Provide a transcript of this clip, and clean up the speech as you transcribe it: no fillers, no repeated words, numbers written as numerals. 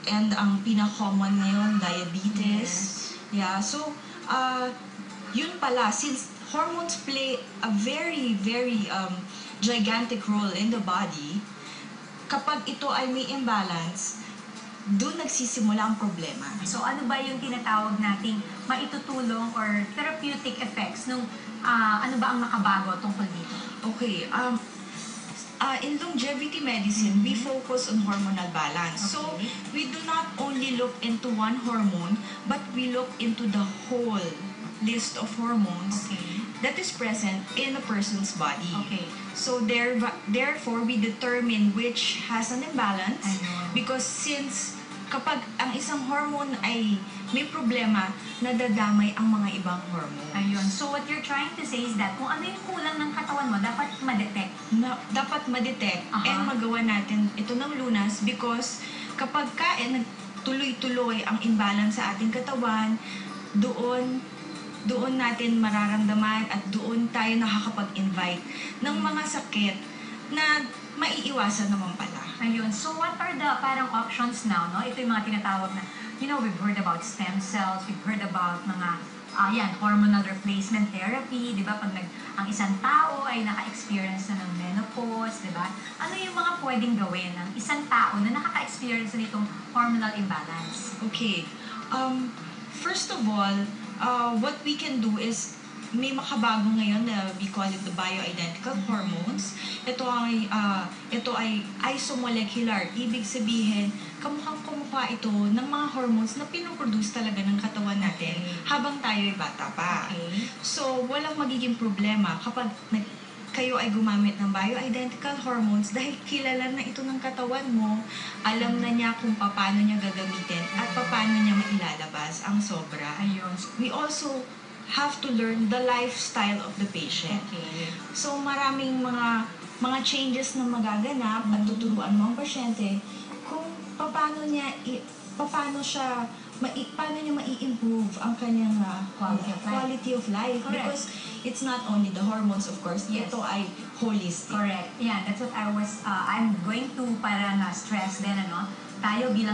And ang pinaka-common ngayon, diabetes. Yeah, so, yun pala, since hormones play a very, very gigantic role in the body, kapag ito ay may imbalance, doon nagsisimula ang problema. So ano ba yung tinatawag nating maitutulong or therapeutic effects nung ano ba ang nakabago tungkol dito? Okay, in longevity medicine, we focus on hormonal balance. So, Okay. we do not only look into one hormone, but we look into the whole list of hormones Okay. that is present in a person's body. Okay. So, therefore, we determine which has an imbalance Ayun. because since kapag ang isang hormone ay may problema, nadadamay ang mga ibang hormone. Ayun. So what you're trying to say is that kung ano yung kulang ng katawan mo, dapat ma-detect. Dapat ma-detect Aha. and magawa natin ito ng lunas because kapag tuloy-tuloy ang imbalance sa ating katawan, doon natin mararamdaman at doon tayo nakakapag-invite ng mga sakit na maiiwasan naman pala. Ayun. So what are the parang options now, no? Ito yung mga tinatawag na, we've heard about stem cells, we've heard about mga hormonal replacement therapy, di ba? Pag ang isang tao ay naka-experience na ng menopause, di ba? Ano yung mga pwedeng gawin ng isang tao na nakaka-experience na nitong hormonal imbalance? Okay. First of all, what we can do is may makabago ngayon na we call it the bioidentical hormones. Ito ay isomolecular. Ibig sabihin, kamukhang-kamukha ito ng mga hormones na pinoproduce talaga ng katawan natin habang tayo ay bata pa. Okay. So, walang magiging problema kapag kayo ay gumamit ng bioidentical hormones dahil kilala na ito ng katawan mo, alam na niya kung paano niya gagamitin at paano niya mailalabas ang sobra. Ayun. We also have to learn the lifestyle of the patient. Okay. So maraming mga changes na magaganap at tuturuan mo ang pasyente kung paano niya mai-improve ang kanyang quality of life. Correct. Because it's not only the hormones, of course, Yes. ito ay holistic. Correct. Yeah, that's what I'm going to stress din, tayo bilang